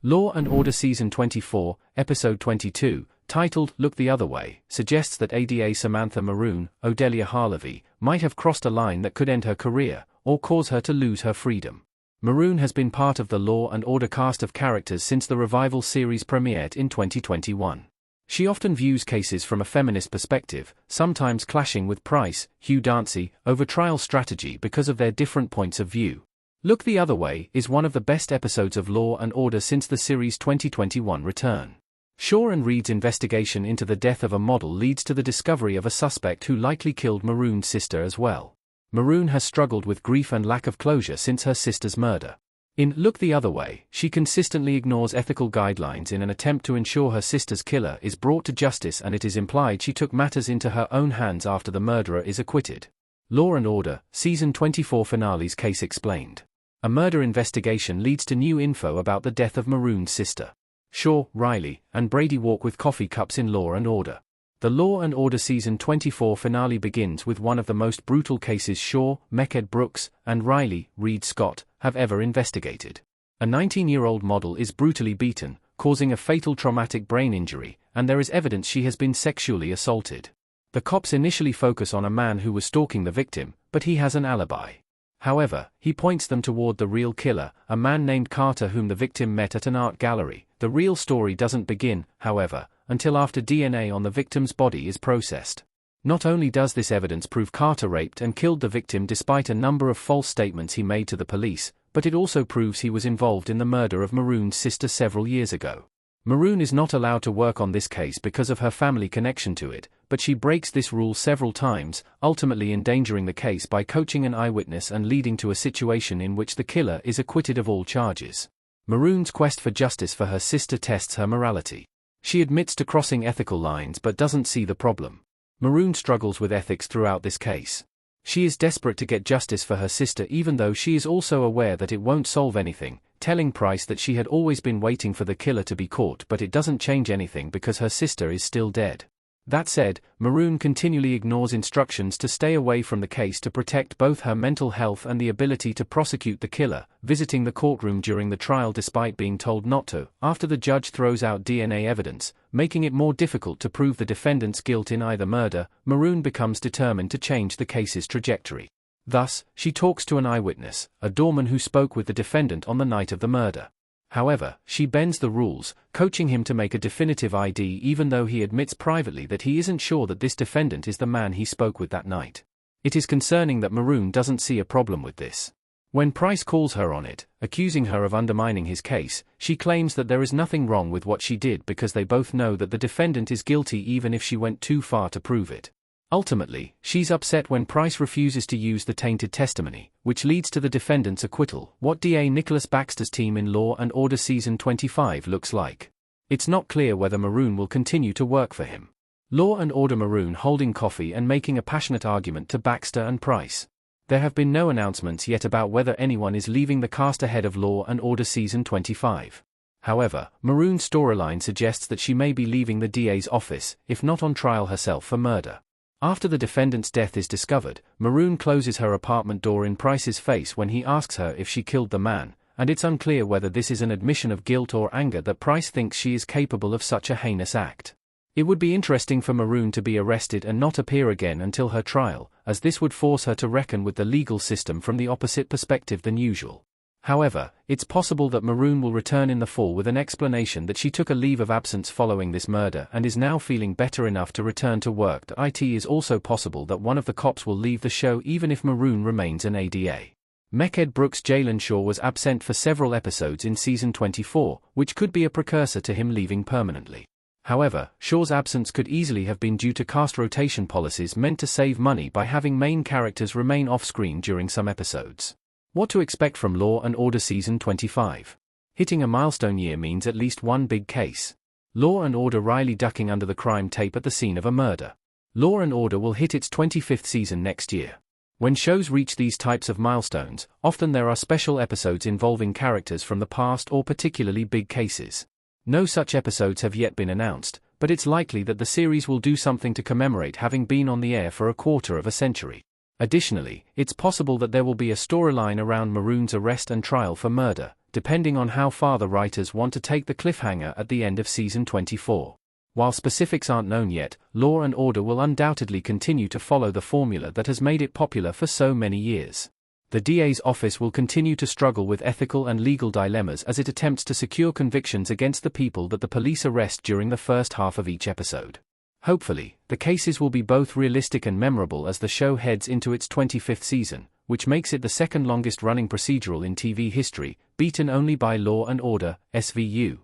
Law and Order Season 24, Episode 22, titled Look the Other Way, suggests that ADA Samantha Maroun, Odelia Harlevy, might have crossed a line that could end her career, or cause her to lose her freedom. Maroun has been part of the Law and Order cast of characters since the revival series premiered in 2021. She often views cases from a feminist perspective, sometimes clashing with Price, Hugh Dancy, over trial strategy because of their different points of view. Look the Other Way is one of the best episodes of Law and Order since the series' 2021 return. Shaw and Reed's investigation into the death of a model leads to the discovery of a suspect who likely killed Maroun's sister as well. Maroun has struggled with grief and lack of closure since her sister's murder. In Look the Other Way, she consistently ignores ethical guidelines in an attempt to ensure her sister's killer is brought to justice, and it is implied she took matters into her own hands after the murderer is acquitted. Law and Order, Season 24 Finale's Case Explained. A murder investigation leads to new info about the death of Maroun's sister. Shaw, Riley, and Brady walk with coffee cups in Law and Order. The Law and Order Season 24 finale begins with one of the most brutal cases Shaw, Mekhed Brooks, and Riley, Reed Scott, have ever investigated. A 19-year-old model is brutally beaten, causing a fatal traumatic brain injury, and there is evidence she has been sexually assaulted. The cops initially focus on a man who was stalking the victim, but he has an alibi. However, he points them toward the real killer, a man named Carter whom the victim met at an art gallery. The real story doesn't begin, however, until after DNA on the victim's body is processed. Not only does this evidence prove Carter raped and killed the victim despite a number of false statements he made to the police, but it also proves he was involved in the murder of Maroun's sister several years ago. Maroun is not allowed to work on this case because of her family connection to it, but she breaks this rule several times, ultimately endangering the case by coaching an eyewitness and leading to a situation in which the killer is acquitted of all charges. Maroun's quest for justice for her sister tests her morality. She admits to crossing ethical lines but doesn't see the problem. Maroun struggles with ethics throughout this case. She is desperate to get justice for her sister even though she is also aware that it won't solve anything, telling Price that she had always been waiting for the killer to be caught, but it doesn't change anything because her sister is still dead. That said, Maroun continually ignores instructions to stay away from the case to protect both her mental health and the ability to prosecute the killer, visiting the courtroom during the trial despite being told not to, after the judge throws out DNA evidence, making it more difficult to prove the defendant's guilt in either murder. Maroun becomes determined to change the case's trajectory. Thus, she talks to an eyewitness, a doorman who spoke with the defendant on the night of the murder. However, she bends the rules, coaching him to make a definitive ID even though he admits privately that he isn't sure that this defendant is the man he spoke with that night. It is concerning that Maroun doesn't see a problem with this. When Price calls her on it, accusing her of undermining his case, she claims that there is nothing wrong with what she did because they both know that the defendant is guilty even if she went too far to prove it. Ultimately, she's upset when Price refuses to use the tainted testimony, which leads to the defendant's acquittal. What DA Nicholas Baxter's team in Law and Order Season 25 looks like. It's not clear whether Maroun will continue to work for him. Law and Order Maroun holding coffee and making a passionate argument to Baxter and Price. There have been no announcements yet about whether anyone is leaving the cast ahead of Law and Order Season 25. However, Maroun's storyline suggests that she may be leaving the DA's office, if not on trial herself for murder. After the defendant's death is discovered, Maroun closes her apartment door in Price's face when he asks her if she killed the man, and it's unclear whether this is an admission of guilt or anger that Price thinks she is capable of such a heinous act. It would be interesting for Maroun to be arrested and not appear again until her trial, as this would force her to reckon with the legal system from the opposite perspective than usual. However, it's possible that Maroun will return in the fall with an explanation that she took a leave of absence following this murder and is now feeling better enough to return to work. It is also possible that one of the cops will leave the show even if Maroun remains an ADA. Mekhed Brooks' Jalen Shaw was absent for several episodes in Season 24, which could be a precursor to him leaving permanently. However, Shaw's absence could easily have been due to cast rotation policies meant to save money by having main characters remain off-screen during some episodes. What to expect from Law and Order Season 25? Hitting a milestone year means at least one big case. Law and Order Riley ducking under the crime tape at the scene of a murder. Law and Order will hit its 25th season next year. When shows reach these types of milestones, often there are special episodes involving characters from the past or particularly big cases. No such episodes have yet been announced, but it's likely that the series will do something to commemorate having been on the air for a quarter of a century. Additionally, it's possible that there will be a storyline around Maroun's arrest and trial for murder, depending on how far the writers want to take the cliffhanger at the end of season 24. While specifics aren't known yet, Law and Order will undoubtedly continue to follow the formula that has made it popular for so many years. The DA's office will continue to struggle with ethical and legal dilemmas as it attempts to secure convictions against the people that the police arrest during the first half of each episode. Hopefully, the cases will be both realistic and memorable as the show heads into its 25th season, which makes it the second longest running procedural in TV history, beaten only by Law and Order, SVU.